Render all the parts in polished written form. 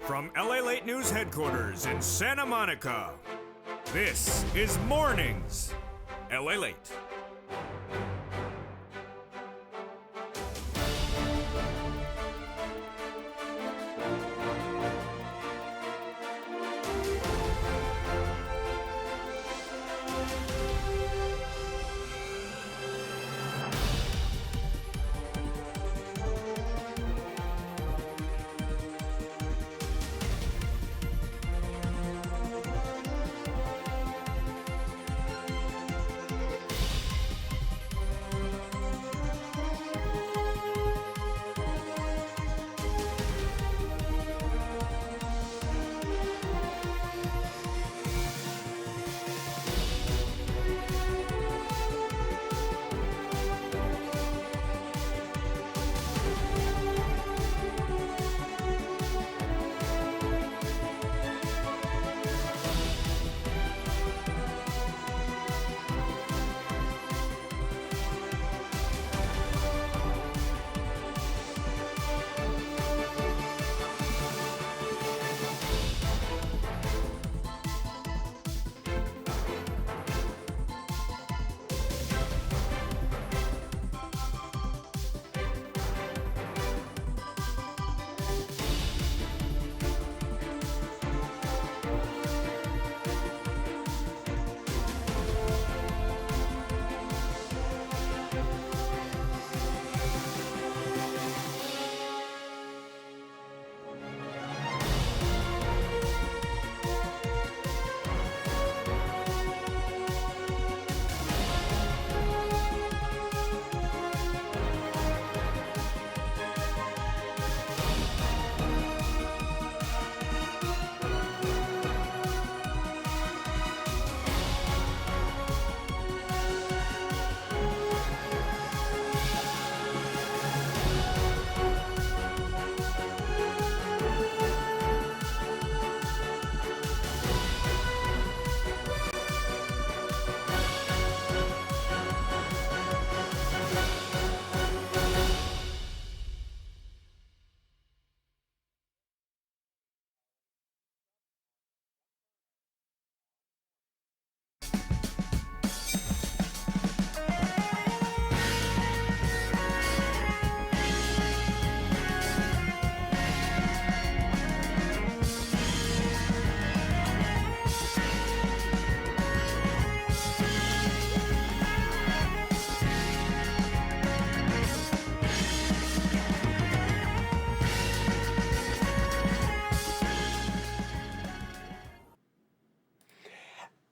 From LALATE News Headquarters in Santa Monica, this is Mornings LALATE.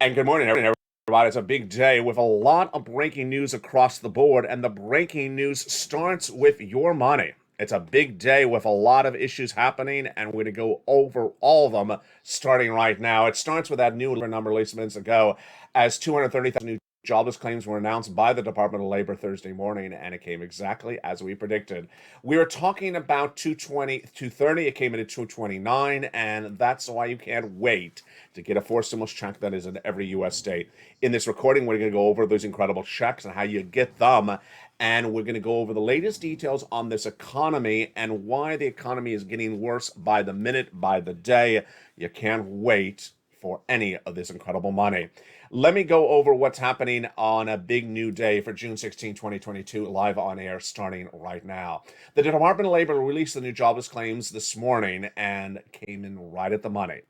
And good morning, everybody. It's a big day with a lot of breaking news across the board, and the breaking news starts with your money. It's a big day with a lot of issues happening, and we're going to go over all of them starting right now. It starts with that new number released minutes ago as 230,000 new jobless claims were announced by the Department of Labor Thursday morning, and it came exactly as we predicted. We were talking about 220, 230. It came in at 229, and that's why you can't wait to get a forced stimulus check that is in every U.S. state. In this recording, we're going to go over those incredible checks and how you get them, and we're going to go over the latest details on this economy and why the economy is getting worse by the minute, by the day. You can't wait for any of this incredible money. Let me go over what's happening on a big new day for June 16, 2022, live on air starting right now. The Department of Labor released the new jobless claims this morning and came in right at the money.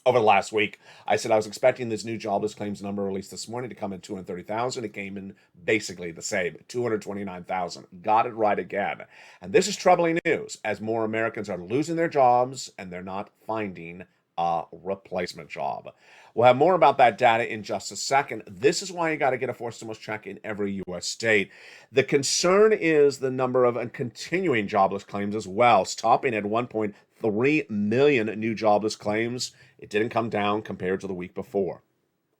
Over the last week, I said I was expecting this new jobless claims number released this morning to come in 230,000. It came in basically the same, 229,000. Got it right again. And this is troubling news as more Americans are losing their jobs and they're not finding a replacement job. We'll have more about that data in just a second. This is why you got to get a forced stimulus check in every U.S. state. The concern is the number of continuing jobless claims as well, stopping at 1.3 million new jobless claims. It didn't come down compared to the week before.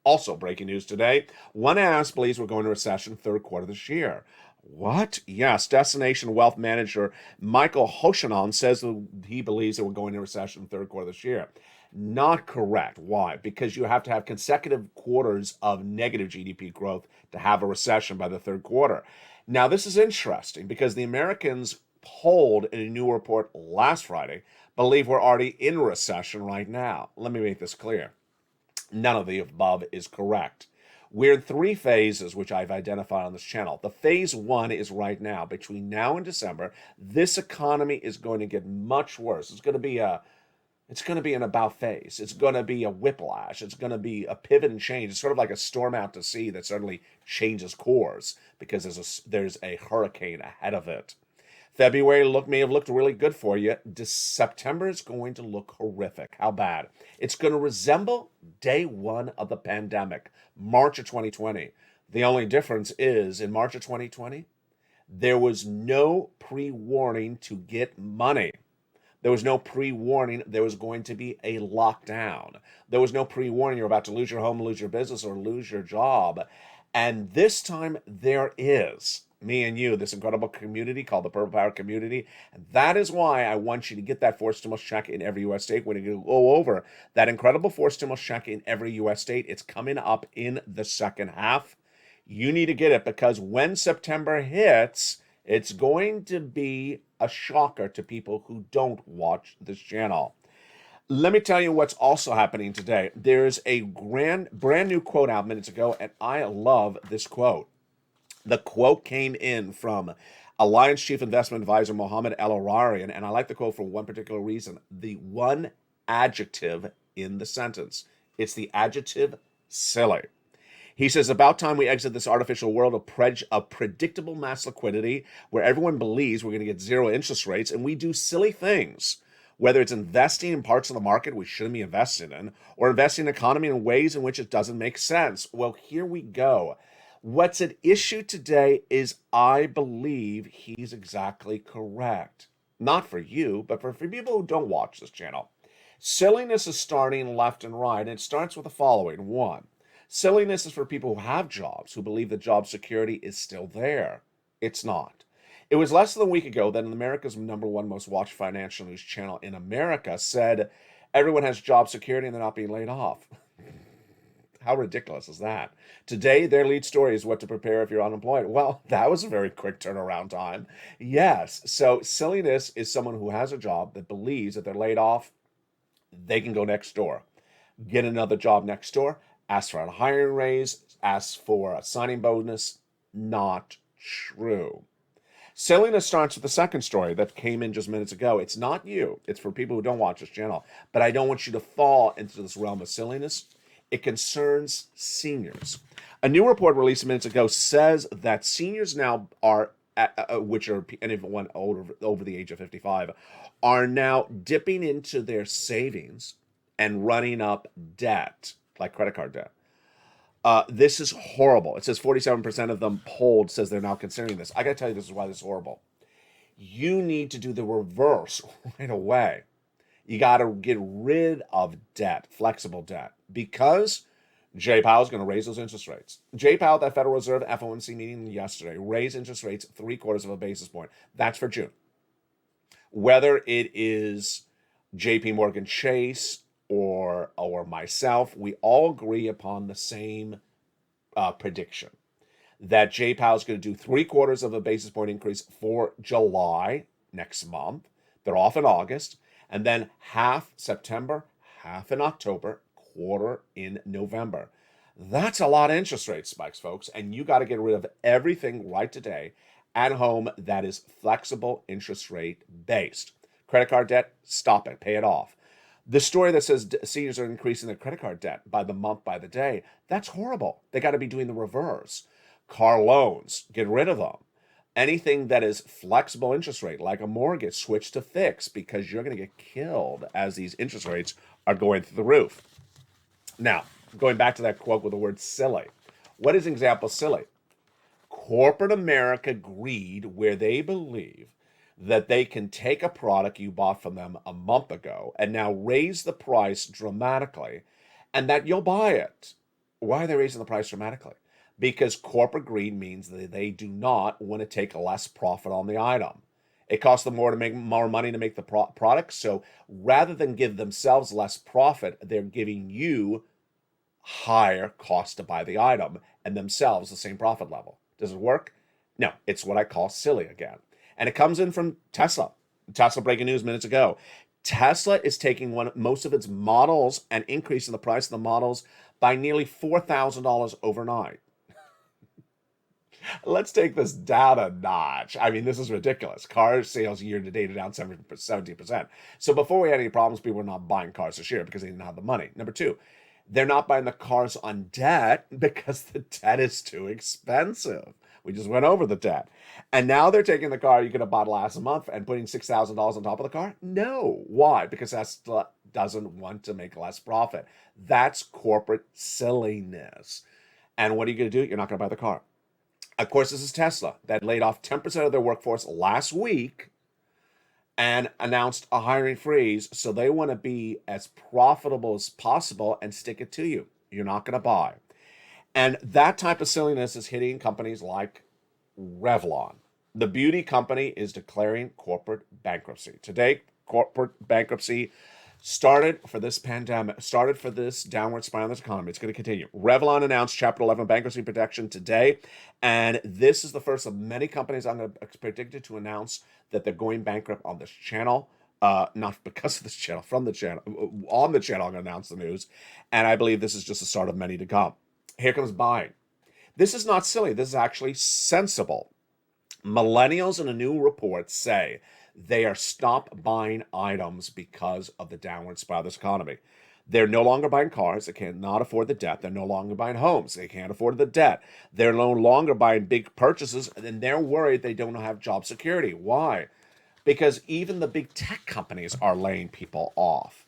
Also, breaking news today, one analyst believes we're going to recession third quarter this year. What? Yes, Destination Wealth Manager Michael Hoshanon says that he believes that we're going into recession third quarter this year. Not correct. Why? Because you have to have consecutive quarters of negative GDP growth to have a recession by the third quarter. Now, this is interesting because the Americans polled in a new report last Friday believe we're already in recession right now. Let me make this clear. None of the above is correct. We're in three phases, which I've identified on this channel. The phase one is right now. Between now and December, this economy is going to get much worse. It's going to be an about face. It's going to be a whiplash. It's going to be a pivot and change. It's sort of like a storm out to sea that suddenly changes course because there's a hurricane ahead of it. February may have looked really good for you. September is going to look horrific. How bad? It's going to resemble day one of the pandemic, March of 2020. The only difference is in March of 2020, there was no pre-warning to get money. There was no pre-warning there was going to be a lockdown. There was no pre-warning you're about to lose your home, lose your business, or lose your job. And this time there is. Me and you, this incredible community called the Purple Power Community. And that is why I want you to get that forced stimulus check in every U.S. state. When you go over that incredible forced stimulus check in every U.S. state, it's coming up in the second half. You need to get it because when September hits, it's going to be a shocker to people who don't watch this channel. Let me tell you what's also happening today. There's a brand new quote out minutes ago, and I love this quote. The quote came in from Alliance Chief Investment Advisor Mohammed El-Ararian, and I like the quote for one particular reason. The one adjective in the sentence. It's the adjective silly. He says, about time we exit this artificial world of predictable mass liquidity where everyone believes we're going to get zero interest rates and we do silly things, whether it's investing in parts of the market we shouldn't be investing in or investing in the economy in ways in which it doesn't make sense. Well, here we go. What's at issue today is I believe he's exactly correct. Not for you, but for people who don't watch this channel. Silliness is starting left and right, and it starts with the following. One, silliness is for people who have jobs, who believe that job security is still there. It's not. It was less than a week ago that America's #1 most watched financial news channel in America said everyone has job security and they're not being laid off. How ridiculous is that? Today, their lead story is what to prepare if you're unemployed. Well, that was a very quick turnaround time. Yes, so silliness is someone who has a job that believes that they're laid off, they can go next door, get another job next door, ask for a hiring raise, ask for a signing bonus. Not true. Silliness starts with the second story that came in just minutes ago. It's not you. It's for people who don't watch this channel. But I don't want you to fall into this realm of silliness. It concerns seniors. A new report released minutes ago says that seniors now are, which are anyone over the age of 55, are now dipping into their savings and running up debt, like credit card debt. This is horrible. It says 47% of them polled says they're now considering this. I got to tell you, this is why this is horrible. You need to do the reverse right away. You got to get rid of debt, flexible debt, because Jay Powell's going to raise those interest rates. Jay Powell at that Federal Reserve FOMC meeting yesterday raised interest rates 0.75 of a basis point. That's for June. Whether it is JP Morgan Chase or myself, we all agree upon the same prediction that Jay Powell's going to do 0.75 of a basis point increase for July next month. They're off in August. And then half September, half in October, quarter in November. That's a lot of interest rate spikes, folks. And you got to get rid of everything right today at home that is flexible interest rate based. Credit card debt, stop it, pay it off. The story that says seniors are increasing their credit card debt by the month, by the day, that's horrible. They got to be doing the reverse. Car loans, get rid of them. Anything that is flexible interest rate, like a mortgage, switch to fixed because you're going to get killed as these interest rates are going through the roof. Now, going back to that quote with the word silly. What is example silly? Corporate America greed, where they believe that they can take a product you bought from them a month ago and now raise the price dramatically and that you'll buy it. Why are they raising the price dramatically? Because corporate greed means that they do not want to take less profit on the item. It costs them more to make more money to make the product. So rather than give themselves less profit, they're giving you higher cost to buy the item and themselves the same profit level. Does it work? No, it's what I call silly again. And it comes in from Tesla. Tesla breaking news minutes ago. Tesla is taking most of its models and increasing the price of the models by nearly $4,000 overnight. Let's take this down a notch. I mean, this is ridiculous. Car sales year to date are down 17%. So before we had any problems, people were not buying cars this year because they didn't have the money. Number two, they're not buying the cars on debt because the debt is too expensive. We just went over the debt. And now they're taking the car you could have bought last month and putting $6,000 on top of the car? No. Why? Because Tesla doesn't want to make less profit. That's corporate silliness. And what are you going to do? You're not going to buy the car. Of course, this is Tesla that laid off 10% of their workforce last week and announced a hiring freeze. So they want to be as profitable as possible and stick it to you. You're not going to buy. And that type of silliness is hitting companies like Revlon. The beauty company is declaring corporate bankruptcy. Today, corporate bankruptcy started for this downward spiral in this economy. It's going to continue. Revlon announced Chapter 11 bankruptcy protection today, and this is the first of many companies I'm going to predicted to announce that they're going bankrupt on this channel. Not because of this channel, from the channel, on the channel, I'm going to announce the news, and I believe this is just the start of many to come. Here comes buying. This is not silly. This is actually sensible. Millennials in a new report say they are stop buying items because of the downward spiral of this economy. They're no longer buying cars. They cannot afford the debt. They're no longer buying homes. They can't afford the debt. They're no longer buying big purchases, and they're worried they don't have job security. Why? Because even the big tech companies are laying people off.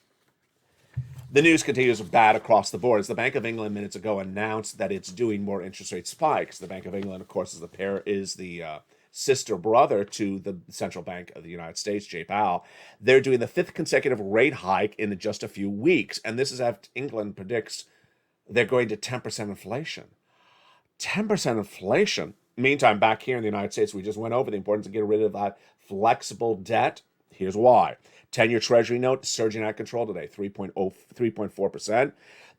The news continues bad across the board as the Bank of England minutes ago announced that it's doing more interest rate spikes. The Bank of England, of course, is the sister brother to the Central Bank of the United States, Jay Powell. They're doing the fifth consecutive rate hike in just a few weeks. And this is after England predicts they're going to 10% inflation. 10% inflation. Meantime, back here in the United States, we just went over the importance of getting rid of that flexible debt. Here's why. 10-year Treasury note surging out of control today, 3.4%.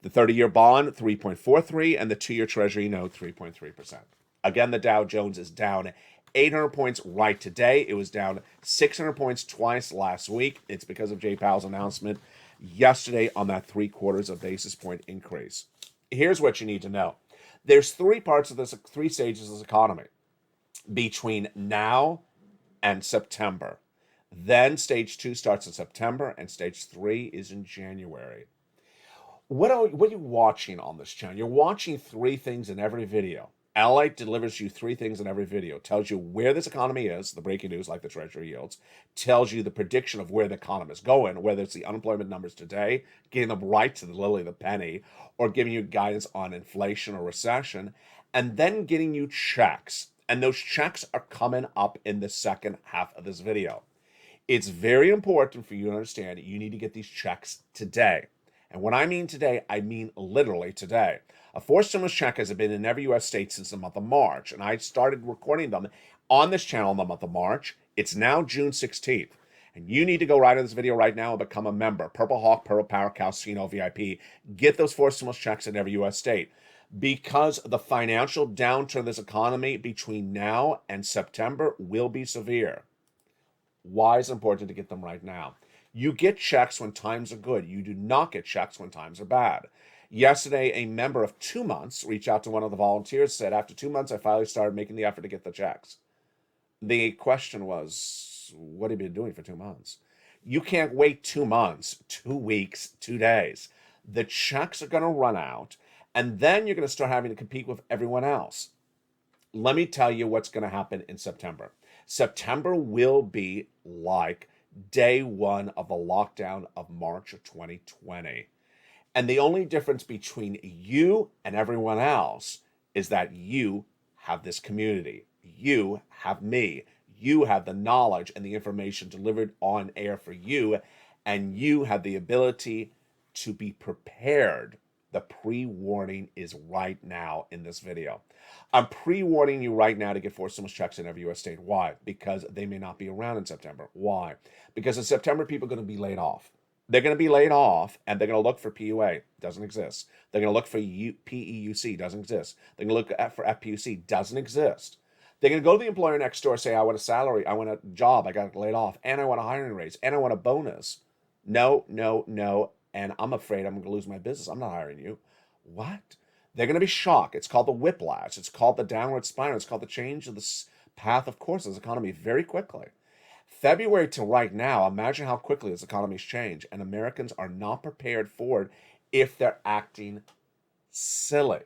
The 30-year bond, 3.43%, and the 2-year Treasury note, 3.3%. Again, the Dow Jones is down 800 points right today. It was down 600 points twice last week. It's because of Jay Powell's announcement yesterday on that 0.75 of basis point increase. Here's what you need to know. There's three stages of this economy between now and September. Then stage 2 starts in September, and stage 3 is in January. What are you watching on this channel? You're watching three things in every video. LALATE delivers you three things in every video. Tells you where this economy is, the breaking news like the Treasury yields. Tells you the prediction of where the economy is going, whether it's the unemployment numbers today, getting them right to the lily of the penny, or giving you guidance on inflation or recession, and then getting you checks. And those checks are coming up in the second half of this video. It's very important for you to understand you need to get these checks today. And when I mean today, I mean literally today. A forced stimulus check has been in every U.S. state since the month of March, and I started recording them on this channel in the month of March. It's now June 16th, and you need to go right in this video right now and become a member. Purple Hawk, Purple Power, Calcino, VIP. Get those forced stimulus checks in every U.S. state. Because the financial downturn of this economy between now and September will be severe. Why is it important to get them right now? You get checks when times are good. You do not get checks when times are bad. Yesterday, a member of 2 months reached out to one of the volunteers, said, after 2 months, I finally started making the effort to get the checks. The question was, what have you been doing for 2 months? You can't wait 2 months, 2 weeks, 2 days. The checks are going to run out, and then you're going to start having to compete with everyone else. Let me tell you what's going to happen in September. September will be like day one of the lockdown of March of 2020. And the only difference between you and everyone else is that you have this community. You have me. You have the knowledge and the information delivered on air for you, and you have the ability to be prepared. The pre-warning is right now in this video. I'm pre-warning you right now to get forced stimulus checks in every U.S. state. Why? Because they may not be around in September. Why? Because in September, people are going to be laid off. They're going to be laid off, and they're going to look for PUA. Doesn't exist. They're going to look for PEUC. Doesn't exist. They're going to look for FPUC. Doesn't exist. They're going to go to the employer next door, say, I want a salary, I want a job, I got laid off, and I want a hiring raise, and I want a bonus. No, no, no. And I'm afraid I'm going to lose my business. I'm not hiring you. What? They're going to be shocked. It's called the whiplash. It's called the downward spiral. It's called the change of the path of course of this economy very quickly. February to right now, imagine how quickly this economy's changed, and Americans are not prepared for it if they're acting silly.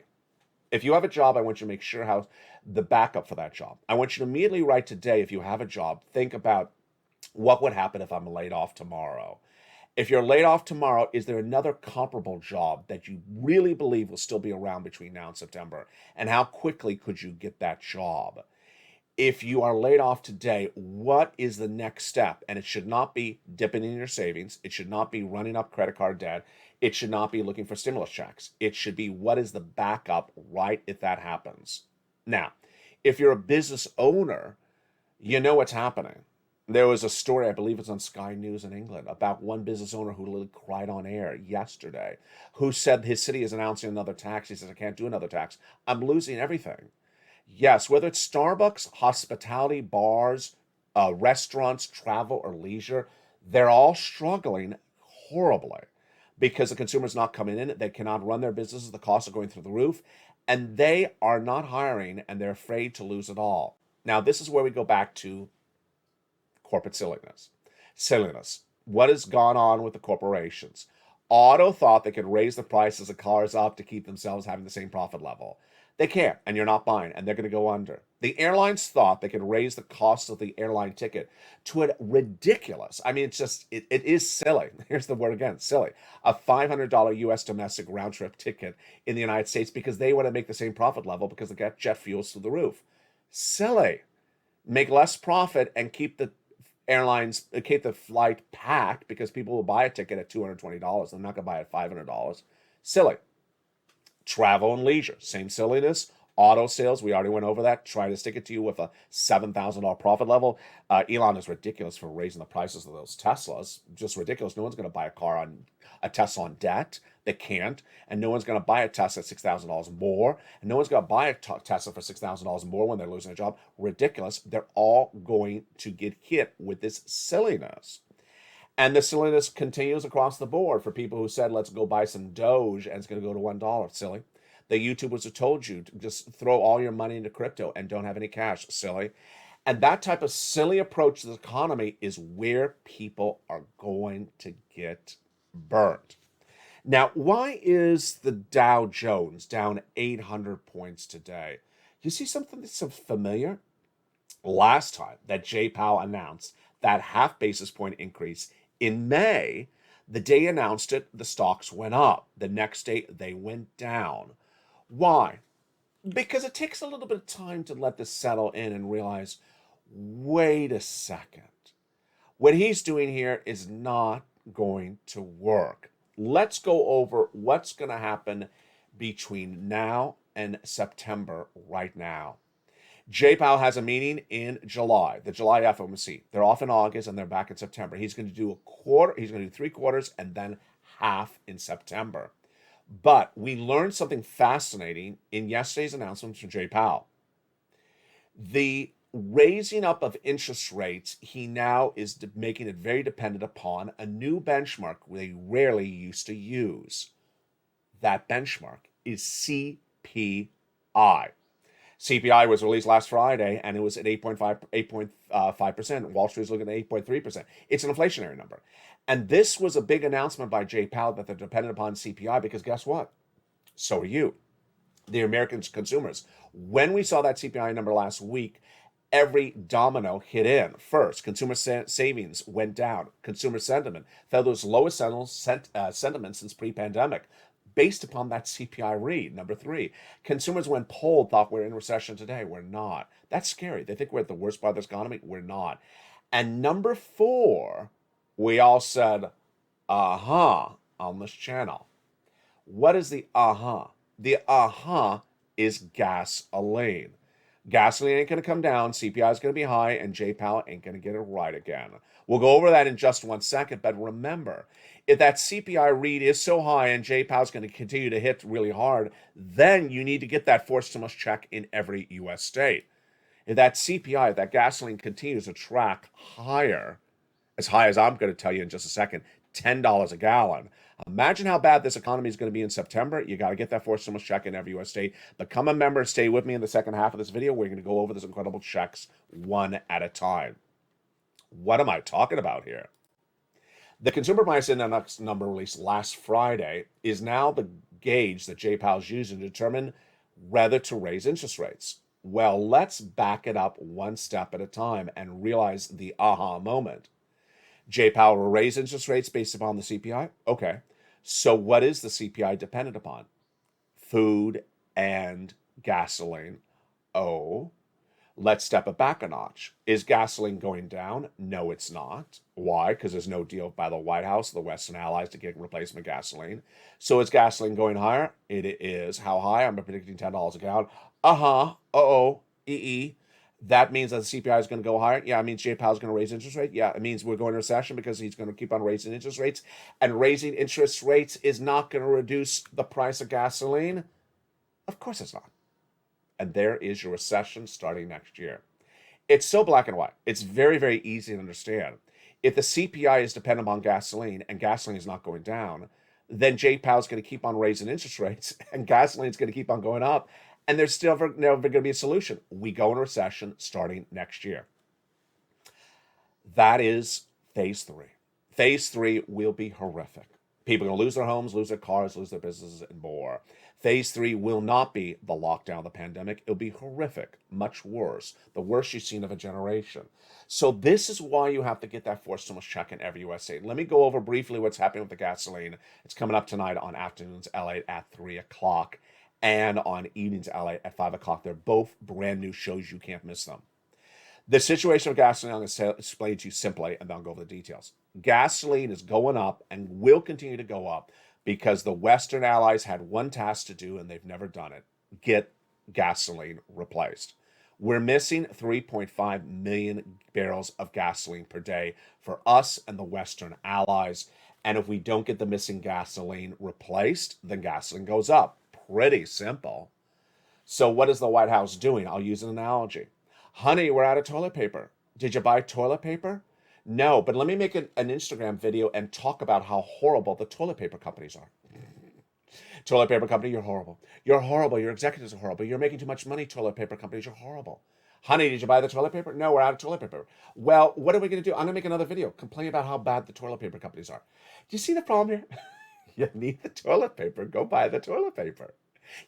If you have a job, I want you to make sure how the backup for that job. I want you to immediately write today, if you have a job, think about what would happen if I'm laid off tomorrow. If you're laid off tomorrow, is there another comparable job that you really believe will still be around between now and September? And how quickly could you get that job? If you are laid off today, what is the next step? And it should not be dipping in your savings. It should not be running up credit card debt. It should not be looking for stimulus checks. It should be, what is the backup right if that happens? Now, if you're a business owner, you know what's happening. There was a story, I believe it's on Sky News in England, about one business owner who literally cried on air yesterday, who said his city is announcing another tax. He says, I can't do another tax. I'm losing everything. Yes, whether it's Starbucks, hospitality, bars, restaurants, travel, or leisure, they're all struggling horribly because the consumer's not coming in. They cannot run their businesses. The costs are going through the roof, and they are not hiring, and they're afraid to lose it all. Now, this is where we go back to corporate silliness. Silliness. What has gone on with the corporations? Auto thought they could raise the prices of cars up to keep themselves having the same profit level. They can't, and you're not buying, and they're going to go under. The airlines thought they could raise the cost of the airline ticket to a ridiculous, I mean, it's just, it is silly. Here's the word again, silly. A $500 US domestic round trip ticket in the United States because they want to make the same profit level because they get jet fuels through the roof. Silly. Make less profit and keep the keep the flight packed because people will buy a ticket at $220. They're not going to buy it at $500. Silly. Travel and leisure, same silliness. Auto sales, we already went over that. Try to stick it to you with a $7,000 profit level. Elon is ridiculous for raising the prices of those Teslas. Just ridiculous. No one's going to buy a Tesla on debt. They can't. And no one's going to buy a Tesla at $6,000 more. And no one's going to buy a Tesla for $6,000 more when they're losing a job. Ridiculous. They're all going to get hit with this silliness. And the silliness continues across the board for people who said, let's go buy some Doge and it's going to go to $1. Silly. The YouTubers who told you to just throw all your money into crypto and don't have any cash. Silly. And that type of silly approach to the economy is where people are going to get burned. Now, why is the Dow Jones down 800 points today? You see something that's so familiar? Last time that Jay Powell announced that half basis point increase in May, the day he announced it, the stocks went up. The next day, they went down. Why? Because it takes a little bit of time to let this settle in and realize, wait a second. What he's doing here is not going to work. Let's go over what's going to happen between now and September right now. Jay Powell has a meeting in July, the July FOMC. They're off in August and they're back in September. He's going to do a quarter, he's going to do 3 quarters and then half in September. But we learned something fascinating in yesterday's announcement from Jay Powell. The raising up of interest rates, he now is making it very dependent upon a new benchmark they rarely used to use. That benchmark is CPI. CPI was released last Friday, and it was at 8.5%. Wall Street's looking at 8.3%. It's an inflationary number. And this was a big announcement by Jay Powell that they're dependent upon CPI because guess what? So are you, the American consumers. When we saw that CPI number last week, every domino hit in. First, consumer savings went down. Consumer sentiment fell to its lowest sentiment since pre-pandemic, based upon that CPI read. Number 3, consumers, when polled, thought we're in recession today. We're not. That's scary. They think we're at the worst part of this economy. We're not. And number 4, we all said, on this channel. What is the The is gasoline. Gasoline ain't going to come down, CPI is going to be high, and Jay Powell ain't going to get it right again. We'll go over that in just 1 second, but remember, if that CPI read is so high and Jay Powell's going to continue to hit really hard, then you need to get that forced stimulus check in every U.S. state. If that CPI, if that gasoline continues to track higher, as high as I'm going to tell you in just a second, $10 a gallon. Imagine how bad this economy is going to be in September. You got to get that forced stimulus check in every U.S. state. Become a member. Stay with me in the second half of this video. We're going to go over those incredible checks one at a time. What am I talking about here? The Consumer Price Index number released last Friday is now the gauge that Jay Powell's using to determine whether to raise interest rates. Well, let's back it up one step at a time and realize the aha moment. Jay Powell will raise interest rates based upon the CPI? Okay. So what is the CPI dependent upon? Food and gasoline. Oh, let's step it back a notch. Is gasoline going down? No, it's not. Why? Because there's no deal by the White House, the Western allies to get replacement gasoline. So is gasoline going higher? It is. How high? I'm predicting $10 a gallon. Uh-oh. That means that the CPI is going to go higher. Yeah, it means Jay Powell's going to raise interest rate. Yeah, it means we're going to recession because he's going to keep on raising interest rates. And raising interest rates is not going to reduce the price of gasoline. Of course it's not. And there is your recession starting next year. It's so black and white. It's very, very easy to understand. If the CPI is dependent on gasoline and gasoline is not going down, then Jay Powell's going to keep on raising interest rates and gasoline is going to keep on going up. And there's still never going to be a solution. We go in recession starting next year. That is phase 3. Phase 3 will be horrific. People are going to lose their homes, lose their cars, lose their businesses, and more. Phase 3 will not be the lockdown, the pandemic. It'll be horrific, much worse, the worst you've seen of a generation. So this is why you have to get that forced stimulus check in every U.S. state. Let me go over briefly what's happening with the gasoline. It's coming up tonight on Afternoons LA at 3 o'clock. And on Evenings LA at 5 o'clock. They're both brand new shows. You can't miss them. The situation with gasoline, I'm going to explain to you simply, and then I'll go over the details. Gasoline is going up and will continue to go up because the Western allies had one task to do, and they've never done it. Get gasoline replaced. We're missing 3.5 million barrels of gasoline per day for us and the Western allies. And if we don't get the missing gasoline replaced, then gasoline goes up. Pretty simple. So what is the White House doing? I'll use an analogy. Honey, we're out of toilet paper. Did you buy toilet paper? No, but let me make an Instagram video and talk about how horrible the toilet paper companies are. Toilet paper company, you're horrible. You're horrible. Your executives are horrible. You're making too much money, toilet paper companies. You're horrible. Honey, did you buy the toilet paper? No, we're out of toilet paper. Well, what are we going to do? I'm going to make another video complaining about how bad the toilet paper companies are. Do you see the problem here? You need the toilet paper, go buy the toilet paper.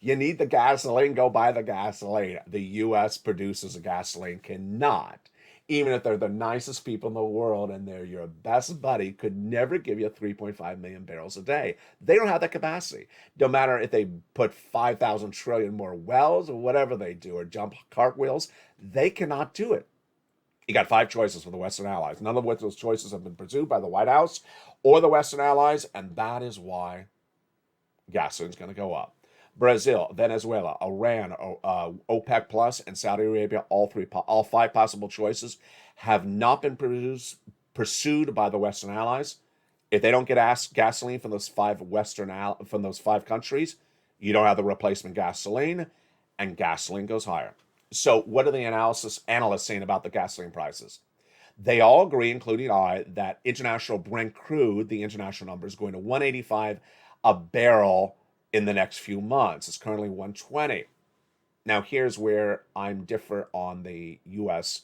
You need the gasoline, go buy the gasoline. The U.S. producers of gasoline cannot, even if they're the nicest people in the world and they're your best buddy, could never give you 3.5 million barrels a day. They don't have that capacity. No matter if they put 5,000 trillion more wells or whatever they do, or jump cartwheels, they cannot do it. You got 5 choices for the Western allies. None of which those choices have been pursued by the White House or the Western allies, and that is why gasoline's going to go up. Brazil, Venezuela, Iran, OPEC Plus, and Saudi Arabia, all 5 possible choices, have not been pursued by the Western allies. If they don't get gasoline from those 5 from those 5 countries, you don't have the replacement gasoline, and gasoline goes higher. So what are the analysts saying about the gasoline prices? They all agree, including I, that international Brent crude, the international number, is going to 185 a barrel in the next few months. It's currently 120. Now, here's where I'm differ on the U.S.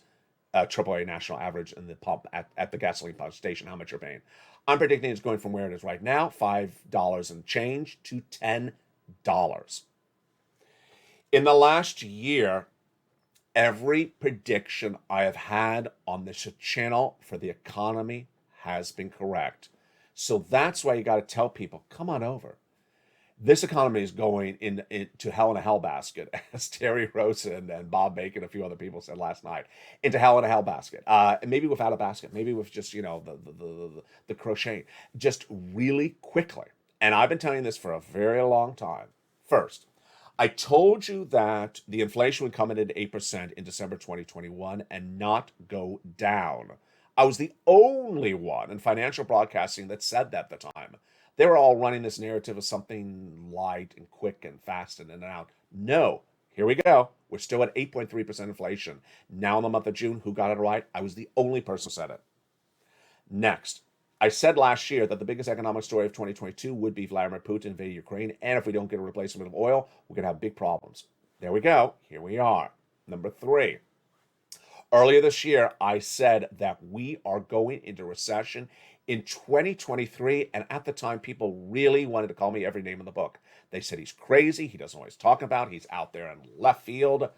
AAA national average in the pump at the gasoline pump station, how much you're paying. I'm predicting it's going from where it is right now, $5 and change, to $10. In the last year, every prediction I have had on this channel for the economy has been correct. So that's why you got to tell people, come on over. This economy is going into hell in a hell basket, as Terry Rosen and Bob Bacon and a few other people said last night, into hell in a hell basket. Maybe without a basket, maybe with just, the crochet, just really quickly. And I've been telling you this for a very long time. First, I told you that the inflation would come in at 8% in December 2021 and not go down. I was the only one in financial broadcasting that said that at the time. They were all running this narrative of something light and quick and fast and in and out. No, Here we go. We're still at 8.3% inflation. Now in the month of June, who got it right? I was the only person who said it. Next, I said last year that the biggest economic story of 2022 would be Vladimir Putin invading Ukraine, and if we don't get a replacement of oil, we're going to have big problems. There we go. Here we are. Number 3. Earlier this year, I said that we are going into recession in 2023, and at the time, people really wanted to call me every name in the book. They said he's crazy, he doesn't know what he's talking about, he's out there in left field.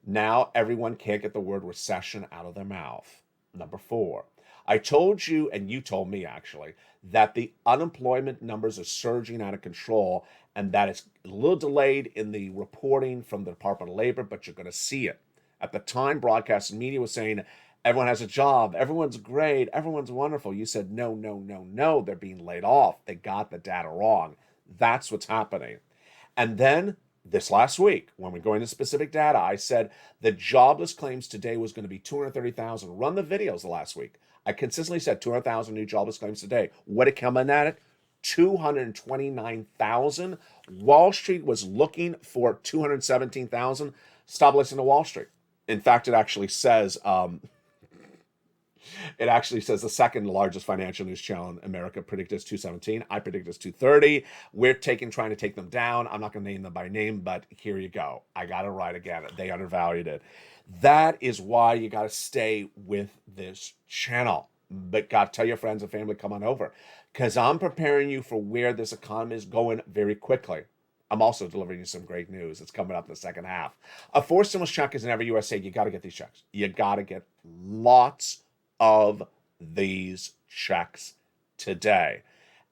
Now everyone can't get the word recession out of their mouth. Number 4. I told you, and you told me actually, that the unemployment numbers are surging out of control and that it's a little delayed in the reporting from the Department of Labor, but you're going to see it. At the time, broadcast media was saying, everyone has a job, everyone's great, everyone's wonderful. You said, no, no, no, no, they're being laid off. They got the data wrong. That's what's happening. And then this last week, when we go into specific data, I said the jobless claims today was going to be 230,000. Run the videos the last week. I consistently said 200,000 new jobless claims today. What it come in at it? 229,000. Wall Street was looking for 217,000. Stop listening to Wall Street. In fact, it actually says the second largest financial news channel in America predicted as 217. I predict it's 230. We're trying to take them down. I'm not going to name them by name, but here you go. I got it right again. They undervalued it. That is why you got to stay with this channel. But got to tell your friends and family, come on over, because I'm preparing you for where this economy is going very quickly. I'm also delivering you some great news. It's coming up in the second half. A forced stimulus check is in every U.S. state. You got to get these checks. You got to get lots of these checks today.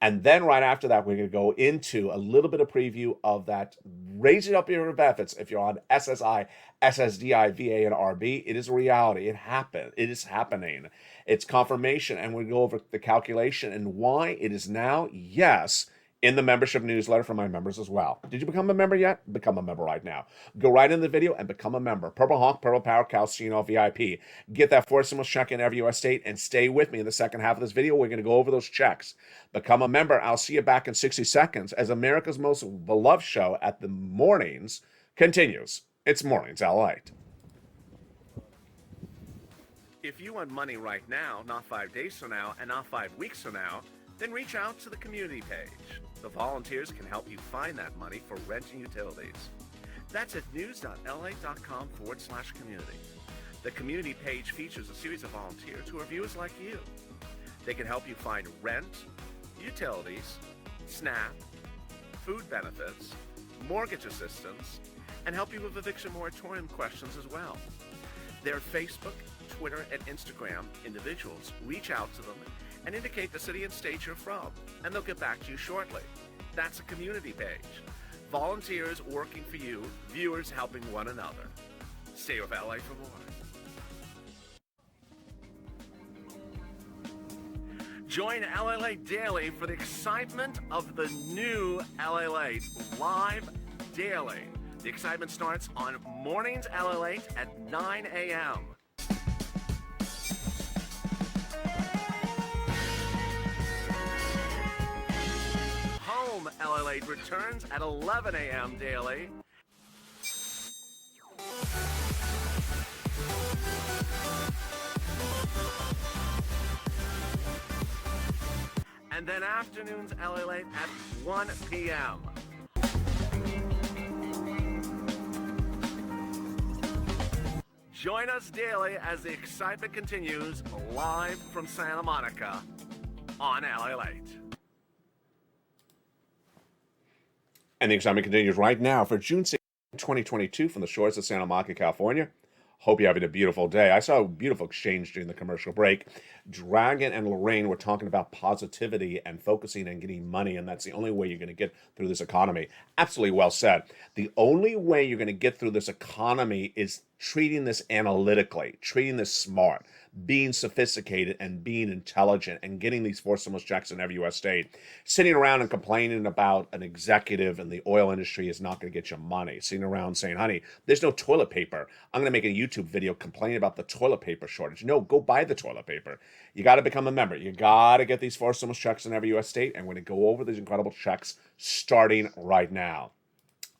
And then right after that, we're going to go into a little bit of preview of that raising up your benefits. If you're on SSI, SSDI, VA, and RB, it is a reality. It happened. It is happening. It's confirmation. And we go over the calculation and why it is now, yes, in the membership newsletter for my members as well. Did you become a member yet? Become a member right now. Go right in the video and become a member. Purple Hawk, Purple Power, Calcino VIP. Get that forced stimulus check in every U.S. state and stay with me in the second half of this video. We're going to go over those checks. Become a member. I'll see you back in 60 seconds as America's most beloved show at the mornings continues. It's Mornings LALATE. If you want money right now, not 5 days from now, and not 5 weeks from now, then reach out to the community page. The volunteers can help you find that money for rent and utilities. That's at news.lalate.com/community. The community page features a series of volunteers who are viewers like you. They can help you find rent, utilities, SNAP, food benefits, mortgage assistance, and help you with eviction moratorium questions as well. Their Facebook, Twitter, and Instagram individuals reach out to them and indicate the city and state you're from, and they'll get back to you shortly. That's a community page. Volunteers working for you, viewers helping one another. Stay with LA for more. Join LALATE Daily for the excitement of the new LALATE live daily. The excitement starts on Mornings LALATE at 9 a.m. Home LALATE returns at 11 a.m. daily. And then afternoons LALATE at 1 p.m. Join us daily as the excitement continues live from Santa Monica on LALATE. And the excitement continues right now for June 6, 2022 from the shores of Santa Monica, California. Hope you're having a beautiful day. I saw a beautiful exchange during the commercial break. Dragon and Lorraine were talking about positivity and focusing and getting money, and that's the only way you're going to get through this economy. Absolutely well said. The only way you're going to get through this economy is treating this analytically, treating this smart, being sophisticated and being intelligent and getting these forced stimulus checks in every U.S. state. Sitting around and complaining about an executive in the oil industry is not going to get you money. Sitting around saying, honey, there's no toilet paper. I'm going to make a YouTube video complaining about the toilet paper shortage. No, go buy the toilet paper. You got to become a member. You got to get these forced stimulus checks in every U.S. state. And we're going to go over these incredible checks starting right now.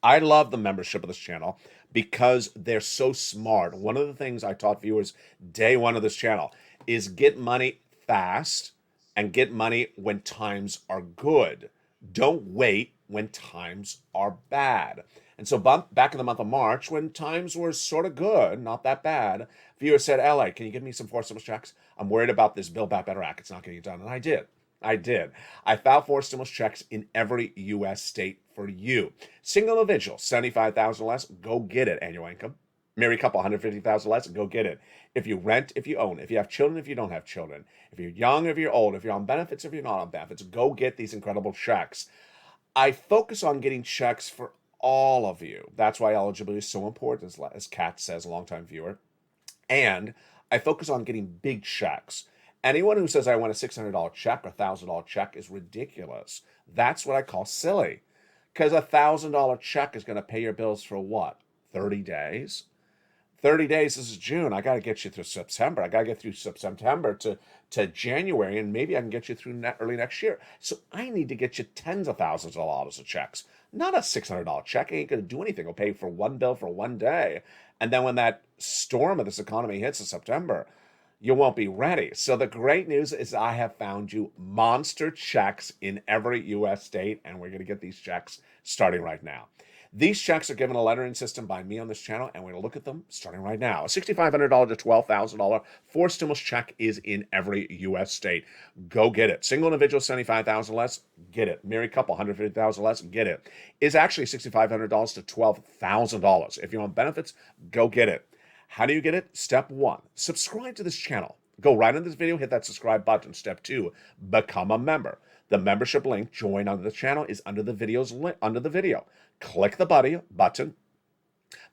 I love the membership of this channel because they're so smart. One of the things I taught viewers day one of this channel is get money fast and get money when times are good. Don't wait when times are bad. And so back in the month of March, when times were sort of good, not that bad, viewers said, LA, can you give me some 4 stimulus checks? I'm worried about this Build Back Better Act. It's not getting done. And I did. I filed 4 stimulus checks in every U.S. state for you. Single individual, 75,000 less, go get it. Annual income. Married couple, 150,000 less, go get it. If you rent, if you own, if you have children, if you don't have children, if you're young, if you're old, if you're on benefits, if you're not on benefits, go get these incredible checks. I focus on getting checks for all of you. That's why eligibility is so important, as Kat says, a longtime viewer. And I focus on getting big checks. Anyone who says I want a $600 check or $1,000 check is ridiculous. That's what I call silly. Because a $1,000 check is going to pay your bills for what? 30 days? 30 days, this is June. I got to get you through September. I got to get through September to January, and maybe I can get you through early next year. So I need to get you tens of thousands of dollars of checks. Not a $600 check. Ain't going to do anything. It'll pay for one bill for one day. And then when that storm of this economy hits in September, you won't be ready. So the great news is I have found you monster checks in every U.S. state, and we're going to get these checks starting right now. These checks are given a lettering system by me on this channel, and we're going to look at them starting right now. A $6,500 to $12,000 4 stimulus check is in every U.S. state. Go get it. Single individual, $75,000 less, get it. Married couple, $150,000 less, get it. It's actually $6,500 to $12,000. If you're on benefits, go get it. How do you get it? Step 1, subscribe to this channel. Go right into this video, hit that subscribe button. Step 2, become a member. The membership link, join under the channel, is under the video. Click the button,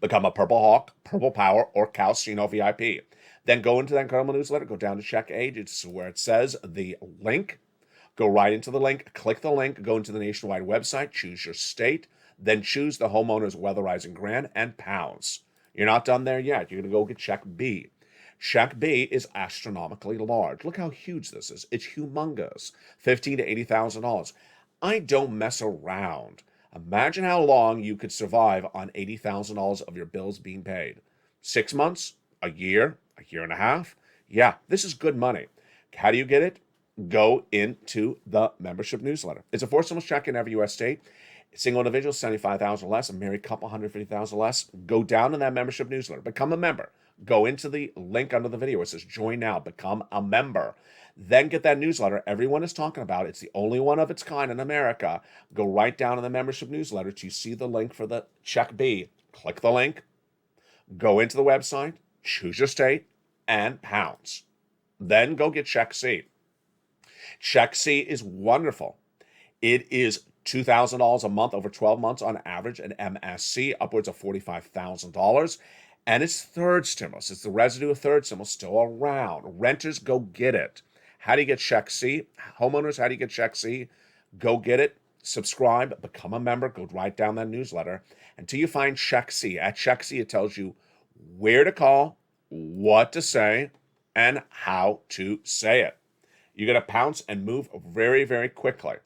become a Purple Hawk, Purple Power, or Calcino VIP. Then go into that incredible newsletter, go down to Check Age, it's where it says the link. Go right into the link, click the link, go into the nationwide website, choose your state, then choose the homeowner's weatherizing grant and pounds. You're not done there yet. You're going to go get Check B. Check B is astronomically large. Look how huge this is. It's humongous. $15,000 to $80,000. I don't mess around. Imagine how long you could survive on $80,000 of your bills being paid. 6 months? A year and a half? Yeah, this is good money. How do you get it? Go into the membership newsletter. It's a 4 stimulus check in every U.S. state. Single individual, $75,000 less. A married couple, $150,000 less. Go down in that membership newsletter. Become a member. Go into the link under the video. It says join now. Become a member. Then get that newsletter everyone is talking about. It's the only one of its kind in America. Go right down in the membership newsletter to see the link for the Check B. Click the link. Go into the website. Choose your state and pounds. Then go get Check C. Check C is wonderful. It is $2,000 a month over 12 months on average, an MSC, upwards of $45,000. And it's third stimulus. It's the residue of third stimulus still around. Renters, go get it. How do you get Check C? Homeowners, how do you get Check C? Go get it. Subscribe. Become a member. Go right down that newsletter until you find Check C. At Check C, it tells you where to call, what to say, and how to say it. You're going to pounce and move very, very quickly.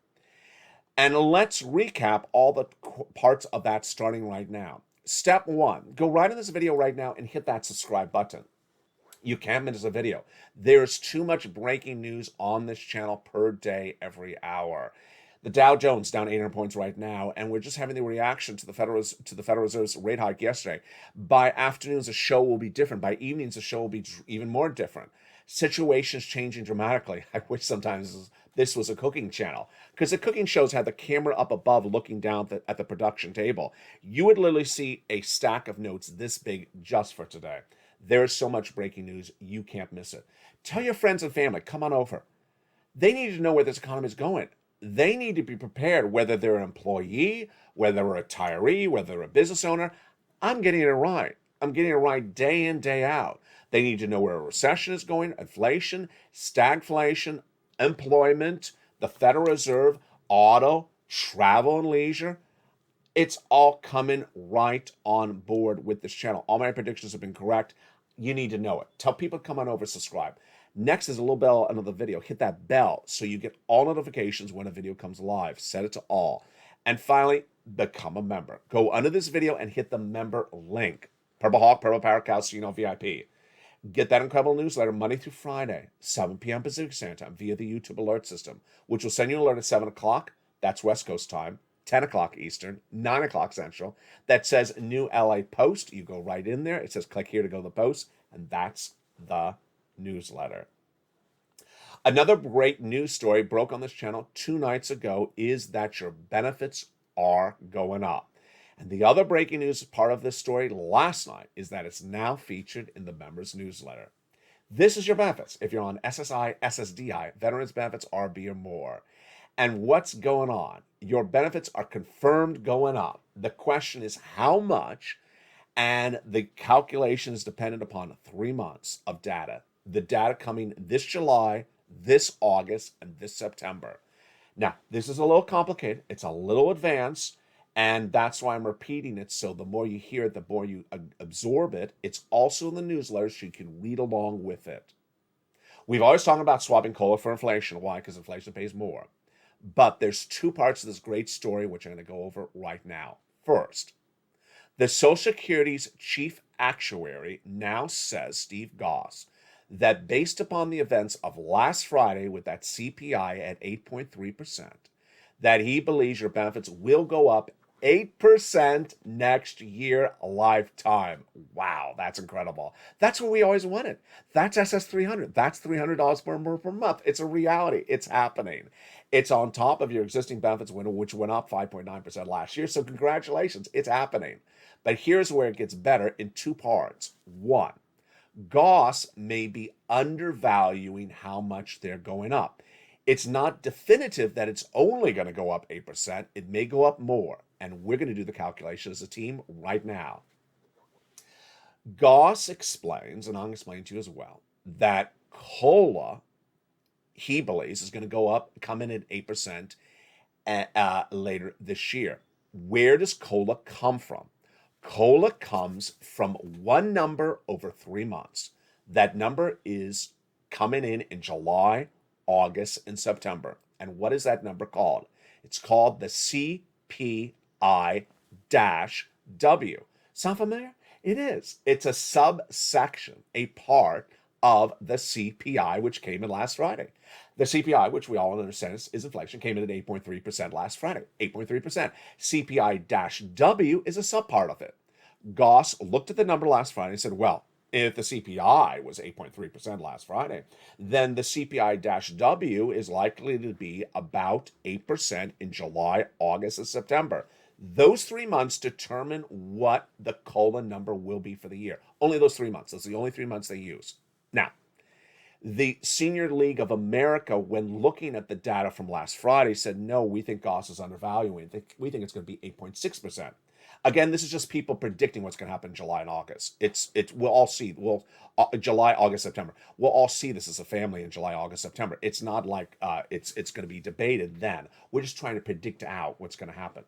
And let's recap all the parts of that starting right now. Step 1, go right in this video right now and hit that subscribe button. You can't miss a video. There's too much breaking news on this channel per day, every hour. The Dow Jones down 800 points right now, and we're just having the reaction to the Federal Reserve's rate hike yesterday. By afternoons, the show will be different. By evenings, the show will be even more different. Situations changing dramatically. I wish sometimes this was a cooking channel, because the cooking shows had the camera up above looking down at the production table. You would literally see a stack of notes this big just for today. There is so much breaking news, you can't miss it. Tell your friends and family, come on over. They need to know where this economy is going. They need to be prepared, whether they're an employee, whether they're a retiree, whether they're a business owner. I'm getting it right. I'm getting it right day in, day out. They need to know where a recession is going, inflation, stagflation, employment, the Federal Reserve, auto, travel and leisure. It's all coming right on board with this channel. All my predictions have been correct. You need to know it. Tell people to come on over, subscribe. Next is a little bell under the video. Hit that bell so you get all notifications when a video comes live. Set it to all. And finally, become a member. Go under this video and hit the member link. Purple Hawk, Purple Power Calcino VIP. Get that incredible newsletter Monday through Friday, 7 p.m. Pacific Standard Time via the YouTube alert system, which will send you an alert at 7 o'clock. That's West Coast time. 10 o'clock Eastern, 9 o'clock Central. That says new LA post. You go right in there. It says click here to go to the post. And that's the newsletter. Another great news story broke on this channel 2 nights ago is that your benefits are going up. And the other breaking news part of this story last night is that it's now featured in the members newsletter. This is your benefits if you're on SSI, SSDI, Veterans Benefits, RB, or more. And what's going on? Your benefits are confirmed going up. The question is how much, and the calculation is dependent upon 3 months of data. The data coming this July, this August, and this September. Now, this is a little complicated. It's a little advanced, and that's why I'm repeating it. So the more you hear it, the more you absorb it. It's also in the newsletter so you can read along with it. We've always talked about swapping COLA for inflation. Why? Because inflation pays more. But there's 2 parts of this great story, which I'm going to go over right now. First, the Social Security's chief actuary now says, Steve Goss, that based upon the events of last Friday with that CPI at 8.3%, that he believes your benefits will go up 8% next year lifetime. Wow, that's incredible. That's what we always wanted. That's SS300. That's $300 per month. It's a reality. It's happening. It's on top of your existing benefits, which went up 5.9% last year. So congratulations, it's happening. But here's where it gets better in 2 parts. 1, Goss may be undervaluing how much they're going up. It's not definitive that it's only going to go up 8%. It may go up more. And we're going to do the calculation as a team right now. Goss explains, and I'll explain to you as well, that COLA, he believes, is going to go up, come in at 8% later this year. Where does COLA come from? COLA comes from one number over 3 months. That number is coming in July, August, and September. And what is that number called? It's called the CPI-W. Sound familiar? It is. It's a subsection, a part of the CPI, which came in last Friday. The CPI, which we all understand is inflation, came in at 8.3% last Friday. 8.3%. CPI-W is a subpart of it. Goss looked at the number last Friday and said, well, if the CPI was 8.3% last Friday, then the CPI-W is likely to be about 8% in July, August, and September. Those 3 months determine what the COLA number will be for the year. Only those 3 months. That's the only 3 months they use. Now, the Senior League of America, when looking at the data from last Friday, said, no, we think Goss is undervaluing. We think it's going to be 8.6%. Again, this is just people predicting what's going to happen in July and August. We'll all see. July, August, September. We'll all see this as a family in July, August, September. It's not like it's going to be debated then. We're just trying to predict out what's going to happen.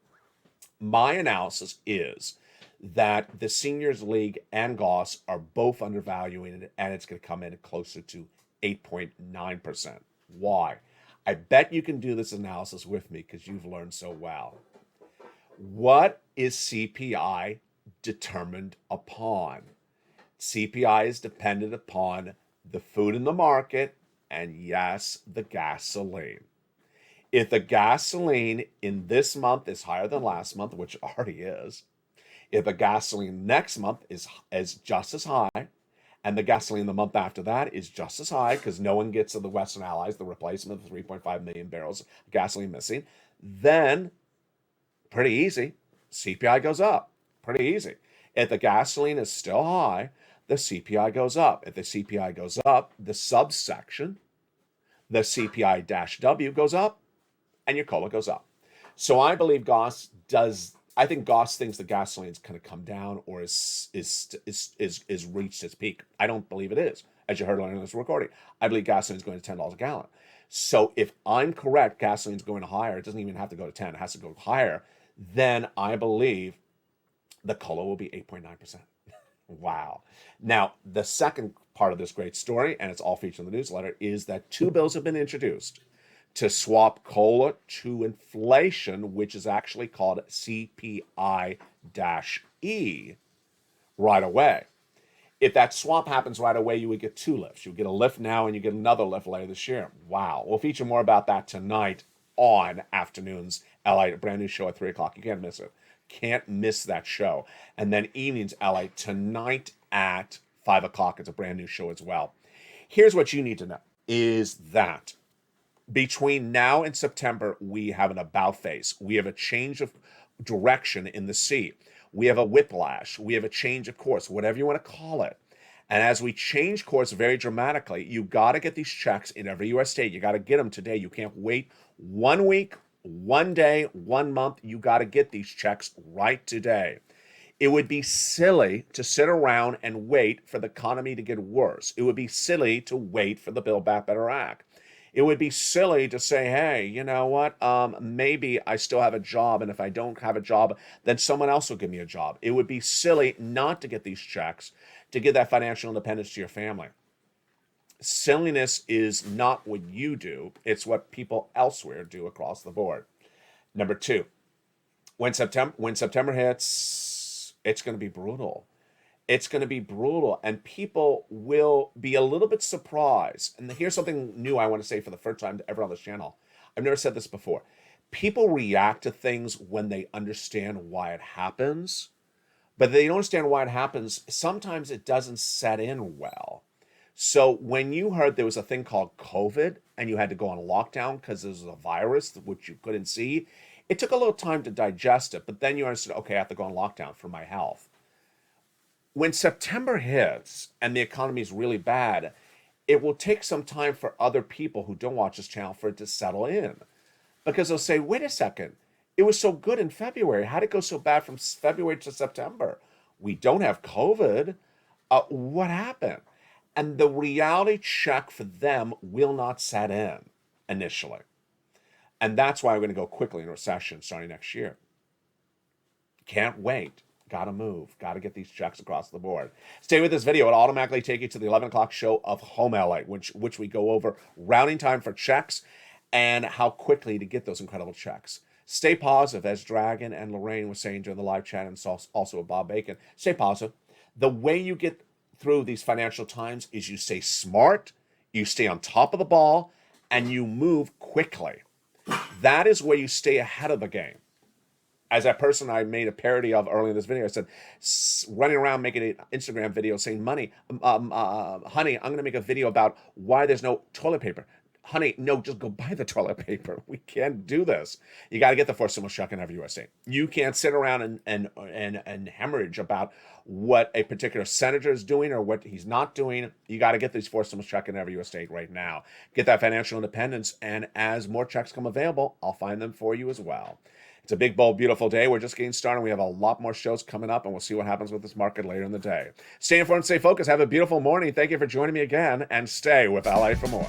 My analysis is that the Seniors League and Goss are both undervaluing it, and it's going to come in closer to 8.9%. Why? I bet you can do this analysis with me because you've learned so well. What is CPI determined upon? CPI is dependent upon the food in the market and, yes, the gasoline. If the gasoline in this month is higher than last month, which it already is, if the gasoline next month is just as high, and the gasoline the month after that is just as high, because no one gets to the Western Allies, the replacement of the 3.5 million barrels of gasoline missing, then pretty easy, CPI goes up. Pretty easy. If the gasoline is still high, the CPI goes up. If the CPI goes up, the subsection, the CPI-W goes up, and your COLA goes up. So I believe Goss thinks the gasoline is going to come down or is reached its peak. I don't believe it is, as you heard on this recording. I believe gasoline is going to $10 a gallon. So if I'm correct, gasoline is going higher. It doesn't even have to go to 10. It has to go higher. Then I believe the COLA will be 8.9%. Wow. Now, the second part of this great story, and it's all featured in the newsletter, is that 2 bills have been introduced to swap COLA to inflation, which is actually called CPI-E right away. If that swap happens right away, you would get 2 lifts. You get a lift now and you get another lift later this year. Wow. We'll feature more about that tonight on Afternoons LA, a brand new show at 3 o'clock. You can't miss it. Can't miss that show. And then evenings LA tonight at 5 o'clock. It's a brand new show as well. Here's what you need to know is that between now and September, we have an about face. We have a change of direction in the sea. We have a whiplash. We have a change of course, whatever you want to call it. And as we change course very dramatically, you got to get these checks in every U.S. state. You got to get them today. You can't wait 1 week, 1 day, 1 month. You got to get these checks right today. It would be silly to sit around and wait for the economy to get worse. It would be silly to wait for the Build Back Better Act. It would be silly to say, hey, you know what? Maybe I still have a job, and if I don't have a job, then someone else will give me a job. It would be silly not to get these checks, to give that financial independence to your family. Silliness is not what you do. It's what people elsewhere do across the board. Number 2, when September hits, it's going to be brutal. It's going to be brutal, and people will be a little bit surprised. And here's something new I want to say for the first time ever on this channel. I've never said this before. People react to things when they understand why it happens, but they don't understand why it happens. Sometimes it doesn't set in well. So when you heard there was a thing called COVID and you had to go on lockdown because there was a virus which you couldn't see, it took a little time to digest it, but then you understood, okay, I have to go on lockdown for my health. When September hits and the economy is really bad, it will take some time for other people who don't watch this channel for it to settle in. Because they'll say, wait a second, it was so good in February. How did it go so bad from February to September? We don't have COVID. What happened? And the reality check for them will not set in initially. And that's why we're going to go quickly in a recession starting next year. Can't wait. Got to move. Got to get these checks across the board. Stay with this video. It'll automatically take you to the 11 o'clock show of Home LA, which we go over rounding time for checks and how quickly to get those incredible checks. Stay positive, as Dragon and Lorraine was saying during the live chat, and also with Bob Bacon. Stay positive. The way you get through these financial times is you stay smart, you stay on top of the ball, and you move quickly. That is where you stay ahead of the game. As that person I made a parody of earlier in this video, I said, running around making an Instagram video saying, honey, I'm going to make a video about why there's no toilet paper. Honey, no, just go buy the toilet paper. We can't do this. You got to get the forced stimulus check in every U.S. state. You can't sit around and hemorrhage about what a particular senator is doing or what he's not doing. You got to get these forced stimulus check in every U.S. state right now. Get that financial independence, and as more checks come available, I'll find them for you as well. It's a big, bold, beautiful day. We're just getting started. We have a lot more shows coming up, and we'll see what happens with this market later in the day. Stay informed, stay focused. Have a beautiful morning. Thank you for joining me again, and stay with LA for more.